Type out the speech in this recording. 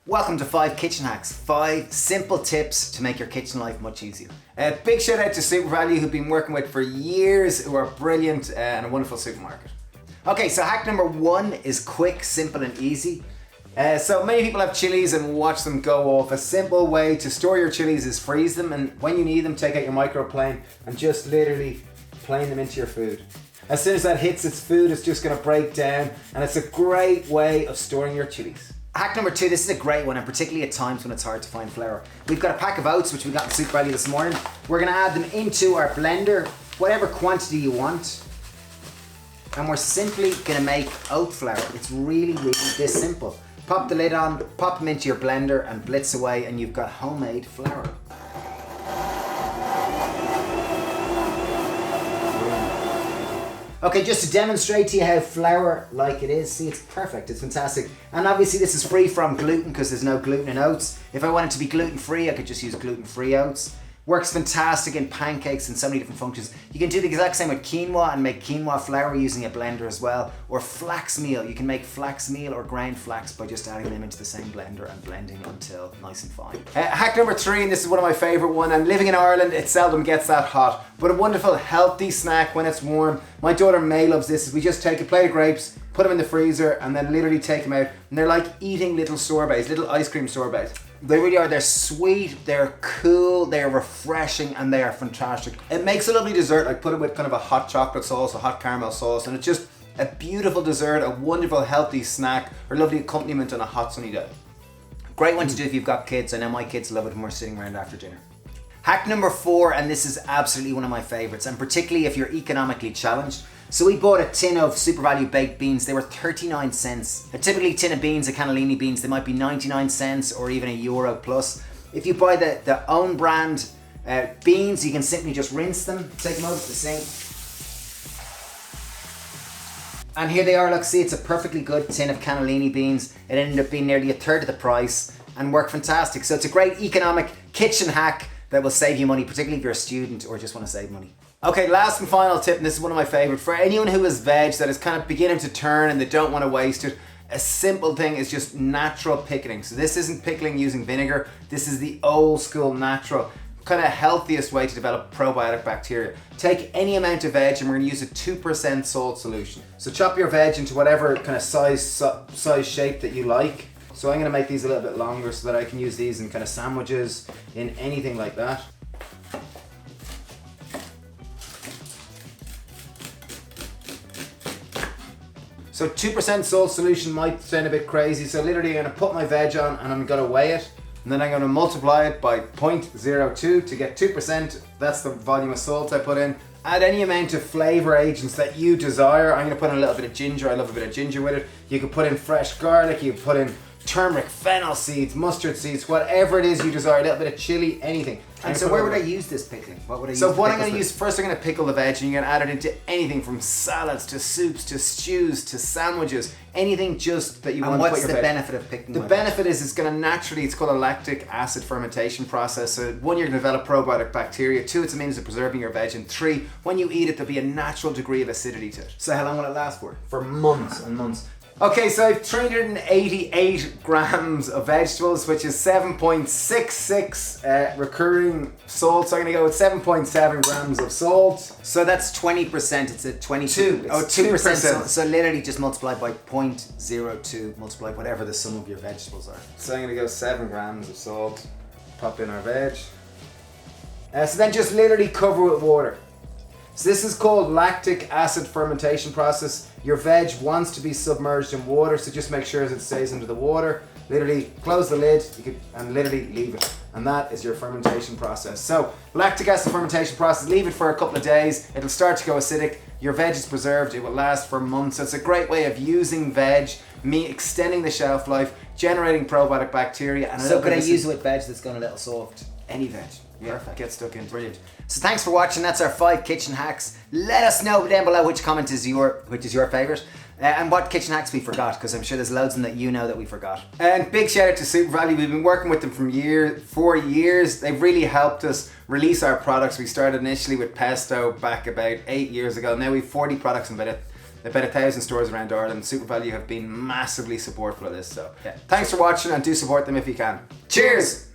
Welcome to 5 Kitchen Hacks, 5 simple tips to make your kitchen life much easier. Big shout out to Super Value, who've been working with for years, who are brilliant and a wonderful supermarket. Okay, so hack number 1 is quick, simple and easy. So many people have chilies and watch them go off. A simple way to store your chilies is freeze them, and when you need them, take out your microplane and just literally plane them into your food. As soon as that hits its food, it's just going to break down, and it's a great way of storing your chilies. Hack number 2, this is a great one, and particularly at times when it's hard to find flour. We've got a pack of oats, which we got in Super Value this morning. We're going to add them into our blender, whatever quantity you want. And we're simply going to make oat flour. It's really this simple. Pop the lid on, pop them into your blender and blitz away, and you've got homemade flour. Okay, just to demonstrate to you how flour-like it is, see, it's perfect, it's fantastic. And obviously this is free from gluten because there's no gluten in oats. If I wanted to be gluten-free, I could just use gluten-free oats. Works fantastic in pancakes and so many different functions. You can do the exact same with quinoa and make quinoa flour using a blender as well. Or flax meal, you can make flax meal or ground flax by just adding them into the same blender and blending until nice and fine. Hack number 3, and this is one of my favorite one, and living in Ireland, it seldom gets that hot, but a wonderful healthy snack when it's warm. My daughter May loves this. We just take a plate of grapes, put them in the freezer, and then literally take them out, and they're like eating little sorbets, little ice cream sorbets. They really are. They're sweet, they're cool, they're refreshing, and they are fantastic. It makes a lovely dessert. I put it with kind of a hot chocolate sauce, a hot caramel sauce, and it's just a beautiful dessert, a wonderful healthy snack, or lovely accompaniment on a hot sunny day. Great one to do if you've got kids. I know my kids love it when we're sitting around after dinner. Hack number 4, and this is absolutely one of my favorites, and particularly if you're economically challenged. So we bought a tin of Super Value baked beans. They were 39 cents. A typically tin of beans, a cannellini beans, they might be 99 cents or even €1 plus. If you buy the own brand beans, you can simply just rinse them, take them out of the sink. And here they are, look, see, it's a perfectly good tin of cannellini beans. It ended up being nearly a third of the price and worked fantastic. So it's a great economic kitchen hack that will save you money, particularly if you're a student or just want to save money. Okay, last and final tip, and this is one of my favorite. For anyone who is veg that is kind of beginning to turn and they don't want to waste it, a simple thing is just natural pickling. So this isn't pickling using vinegar. This is the old school natural, kind of healthiest way to develop probiotic bacteria. Take any amount of veg and we're going to use a 2% salt solution. So chop your veg into whatever kind of size shape that you like. So I'm going to make these a little bit longer so that I can use these in kind of sandwiches, in anything like that. So 2% salt solution might sound a bit crazy, so literally I'm going to put my veg on and I'm going to weigh it, and then I'm going to multiply it by 0.02 to get 2%. That's the volume of salt I put in. Add any amount of flavor agents that you desire. I'm going to put in a little bit of ginger. I love a bit of ginger with it. You could put in fresh garlic, you could put in turmeric, fennel seeds, mustard seeds, whatever it is you desire, a little bit of chili, anything. And so where would I use this pickling? What would I use? So what I'm going to use, first I'm going to pickle the veg, and you're going to add it into anything from salads to soups to stews to sandwiches, anything just that you want to put your veg. And what's the benefit of pickling? The benefit is it's going to naturally, it's called a lactic acid fermentation process. So 1, you're going to develop probiotic bacteria. 2, it's a means of preserving your veg. And 3, when you eat it, there'll be a natural degree of acidity to it. So how long will it last for? For months and months. Okay, so I've 388 grams of vegetables, which is 7.66 recurring salt. So I'm going to go with 7.7 grams of salt. So that's 20%. It's a 22. Oh, 2%. So literally just multiply by 0.02, multiply whatever the sum of your vegetables are. So I'm going to go 7 grams of salt. Pop in our veg. So then just literally cover with water. So this is called lactic acid fermentation process. Your veg wants to be submerged in water, so just make sure that it stays under the water. Literally close the lid and literally leave it. And that is your fermentation process. So lactic acid fermentation process, leave it for a couple of days. It'll start to go acidic. Your veg is preserved. It will last for months. So it's a great way of using veg, extending the shelf life, generating probiotic bacteria. And so could I use it with veg that's gone a little soft? Any veg. Yeah, perfect. Get stuck in. Brilliant. So thanks for watching. That's our 5 kitchen hacks. Let us know down below which comment is your favorite, and what kitchen hacks we forgot, because I'm sure there's loads of them that you know that we forgot. And big shout out to Super Value. We've been working with them for years. They've really helped us release our products. We started initially with pesto back about 8 years ago. Now we've 40 products and about about 1,000 stores around Ireland. Super Value have been massively supportful of this. So yeah, thanks for watching and do support them if you can. Cheers!